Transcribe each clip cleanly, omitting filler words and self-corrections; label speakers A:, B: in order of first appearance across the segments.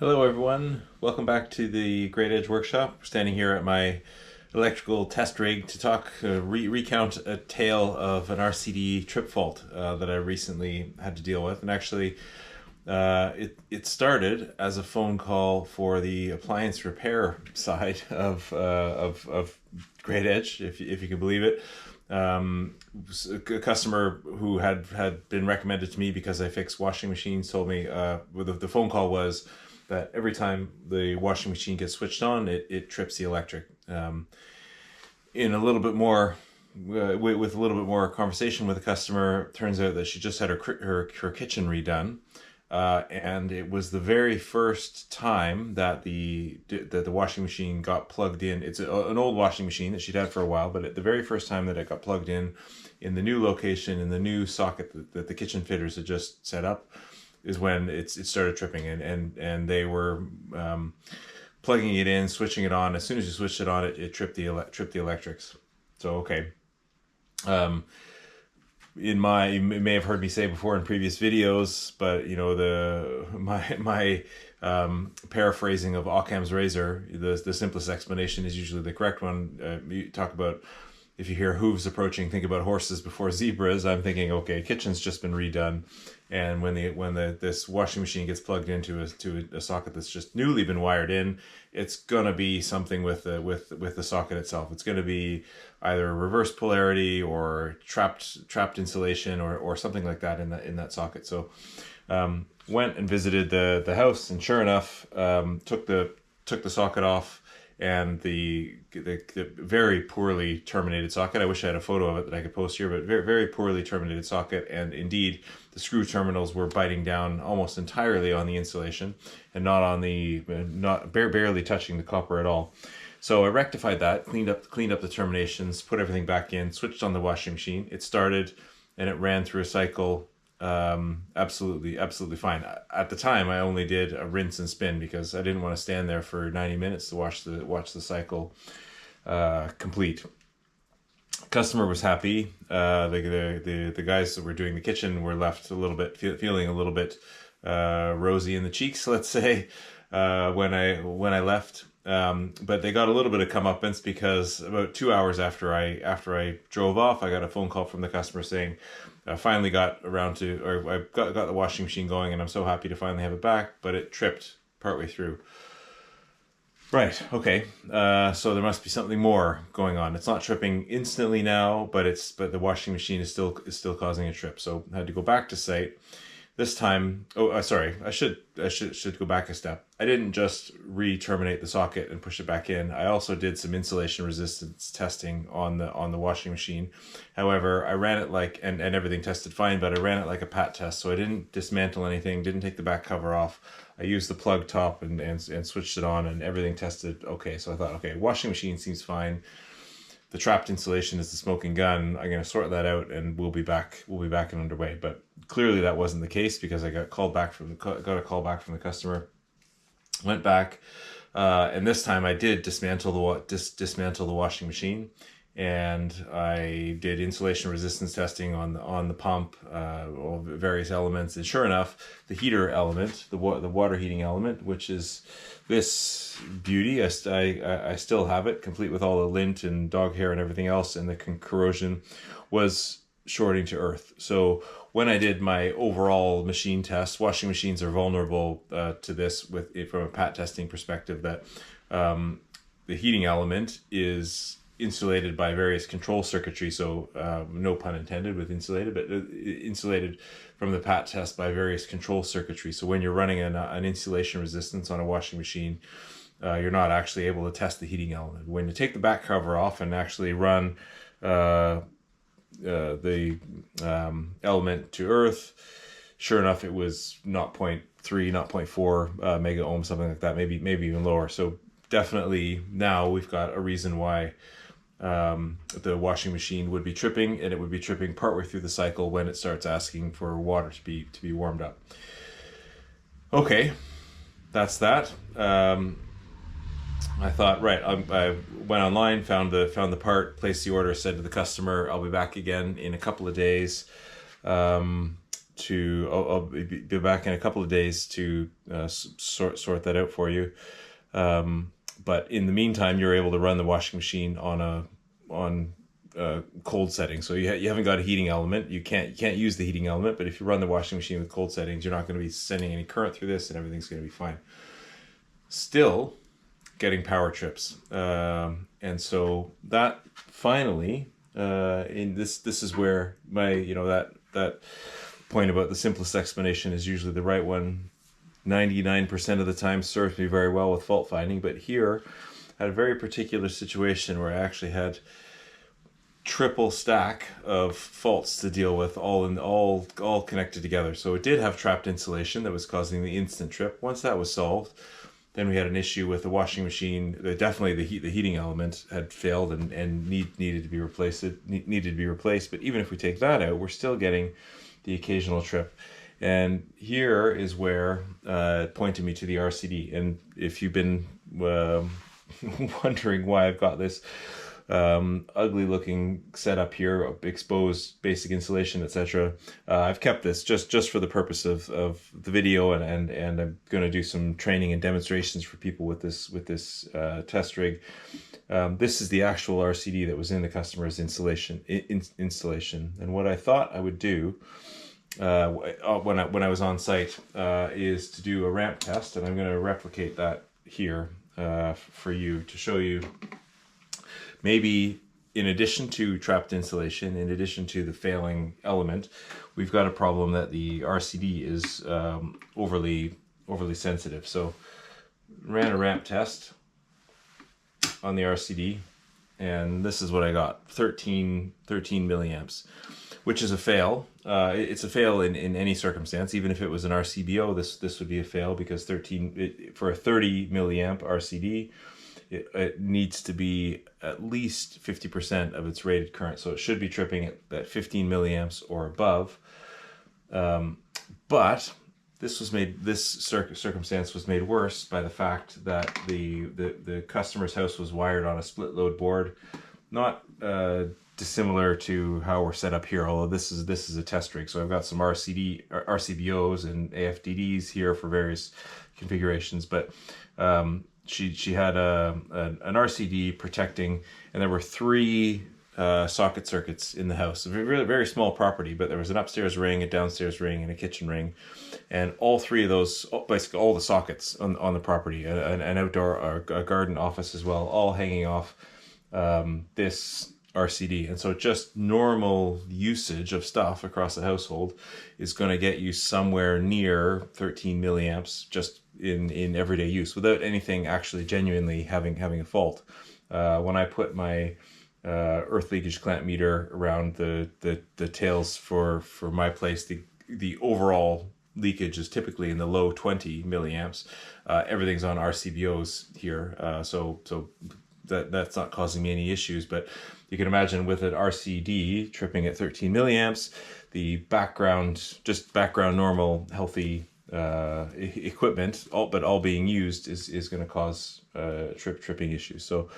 A: Hello everyone, welcome back to the Great Edge Workshop. We're standing here at my electrical test rig to recount a tale of an RCD trip fault that I recently had to deal with. And actually, it started as a phone call for the appliance repair side of Great Edge, if you can believe it. A customer who had been recommended to me because I fix washing machines told me the phone call was that every time the washing machine gets switched on, it trips the electric. In a little bit more, with a little bit more conversation with the customer, turns out that she just had her kitchen redone, and it was the very first time that the washing machine got plugged in. It's an old washing machine that she'd had for a while, but at the very first time that it got plugged in the new location, in the new socket that the kitchen fitters had just set up, is when it started tripping, and they were plugging it in, switching it on. As soon as you switched it on, it tripped the electrics. So okay, you may have heard me say before in previous videos, but you know, my paraphrasing of Occam's razor, the simplest explanation is usually the correct one. You talk about, if you hear hooves approaching, think about horses before zebras. I'm thinking, okay, kitchen's just been redone, and when this washing machine gets plugged into a socket that's just newly been wired in, it's gonna be something with the socket itself. It's gonna be either reverse polarity or trapped insulation or something like that in that socket. So went and visited the house, and sure enough, took the socket off, and the very poorly terminated socket. I wish I had a photo of it that I could post here, but very, very poorly terminated socket. And indeed, the screw terminals were biting down almost entirely on the insulation and barely touching the copper at all. So I rectified that, cleaned up the terminations, put everything back in, switched on the washing machine. It started and it ran through a cycle absolutely fine. At the time, I only did a rinse and spin because I didn't want to stand there for 90 minutes to watch the cycle complete. Customer was happy. The guys that were doing the kitchen were left a little bit feeling a little bit rosy in the cheeks, let's say, when I left. But they got a little bit of comeuppance because about 2 hours after I drove off, I got a phone call from the customer saying, I finally got around to, or I got the washing machine going, and I'm so happy to finally have it back, but it tripped partway through. Right, okay, so there must be something more going on. It's not tripping instantly now, but the washing machine is still causing a trip. So I had to go back to site. This time, sorry, I should go back a step. I didn't just re-terminate the socket and push it back in. I also did some insulation resistance testing on the washing machine. However, I ran it and everything tested fine, but I ran it like a pat test. So I didn't dismantle anything, didn't take the back cover off. I used the plug top and switched it on, and everything tested okay. So I thought, okay, washing machine seems fine. The trapped insulation is the smoking gun. I'm going to sort that out, and we'll be back and underway. But clearly that wasn't the case, because I got a call back from the customer. Went back, and this time I did dismantle the washing machine, and I did insulation resistance testing on the pump, various elements, and sure enough, the heater element, the water heating element, which is this beauty, I still have it, complete with all the lint and dog hair and everything else, and the corrosion was shorting to earth. So when I did my overall machine test, washing machines are vulnerable to this from a pat testing perspective, that the heating element is insulated by various control circuitry, so no pun intended with insulated, but insulated from the pat test by various control circuitry. So when you're running an insulation resistance on a washing machine, you're not actually able to test the heating element. When you take the back cover off and actually run the element to earth, sure enough, it was 0.3, 0.4 mega ohm, something like that, maybe even lower. So definitely now we've got a reason why the washing machine would be tripping, and it would be tripping partway through the cycle when it starts asking for water to be warmed up. Okay, that's that. I thought, right, I went online, found the part, placed the order, said to the customer, I'll be back again in a couple of days. I'll be back in a couple of days to sort that out for you. But in the meantime, you're able to run the washing machine on cold settings. So you haven't got a heating element. You can't use the heating element. But if you run the washing machine with cold settings, you're not going to be sending any current through this, and everything's going to be fine. Still getting power trips, and so that finally, in this is where my that point about the simplest explanation is usually the right one. 99% of the time serves me very well with fault finding, but here I had a very particular situation where I actually had triple stack of faults to deal with, all connected together. So it did have trapped insulation that was causing the instant trip. Once that was solved, then we had an issue with the washing machine. Definitely the heating element had failed and needed to be replaced. But even if we take that out, we're still getting the occasional trip. And here is where it pointed me to the RCD. And if you've been wondering why I've got this ugly looking setup here, exposed basic insulation, etc., I've kept this just for the purpose of the video, and I'm going to do some training and demonstrations for people with this test rig. This is the actual RCD that was in the customer's installation. And what I thought I would do when I was on site is to do a ramp test, and I'm going to replicate that here for you to show you. Maybe in addition to trapped insulation, in addition to the failing element, we've got a problem that the RCD is overly sensitive. So ran a ramp test on the RCD, and this is what I got: 13 milliamps, which is a fail. It's a fail in any circumstance. Even if it was an RCBO, this would be a fail, because for a 30 milliamp RCD, it needs to be at least 50% of its rated current. So it should be tripping at 15 milliamps or above. But this circumstance was made worse by the fact that the customer's house was wired on a split load board, not dissimilar to how we're set up here, although this is a test rig. So I've got some RCBOs and AFDDs here for various configurations, but she had an RCD protecting, and there were 3 socket circuits in the house. A very, very small property, but there was an upstairs ring, a downstairs ring, and a kitchen ring, and all 3 of those, basically all the sockets on the property, an outdoor a garden office as well, all hanging off this RCD. And so just normal usage of stuff across the household is going to get you somewhere near 13 milliamps just in everyday use, without anything actually genuinely having a fault. When I put my earth leakage clamp meter around the tails for my place, the overall leakage is typically in the low 20 milliamps. Everything's on RCBOs here, so that's not causing me any issues. But you can imagine with an RCD tripping at 13 milliamps, the background normal healthy equipment, all being used, is going to cause tripping issues. So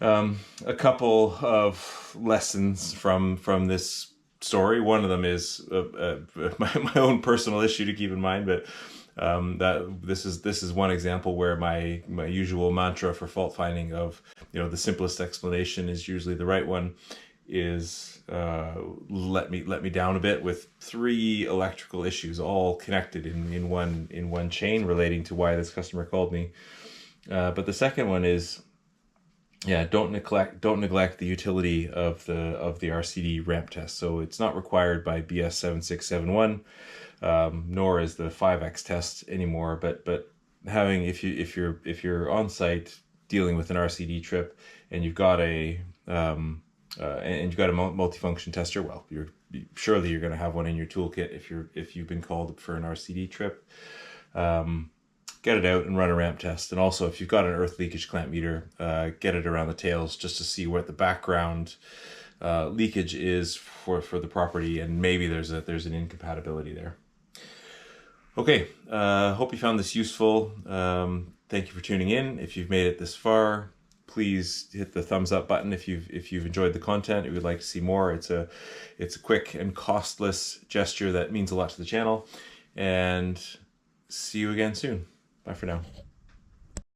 A: a couple of lessons from this story. One of them is my own personal issue to keep in mind, but that this is one example where my usual mantra for fault finding of the simplest explanation is usually the right one is let me down a bit with 3 electrical issues all connected in one chain relating to why this customer called me. But the second one is, don't neglect the utility of the RCD ramp test. So it's not required by BS 7671, nor is the 5X test anymore. But having, if you're on site dealing with an RCD trip and you've got a multifunction tester, well, surely you're going to have one in your toolkit if you've been called for an RCD trip. Get it out and run a ramp test. And also, if you've got an earth leakage clamp meter, get it around the tails just to see what the background leakage is for the property, and maybe there's an incompatibility there. Okay, hope you found this useful. Thank you for tuning in. If you've made it this far, please hit the thumbs up button if you've enjoyed the content. If you would like to see more, it's a quick and costless gesture that means a lot to the channel. And see you again soon. Bye for now.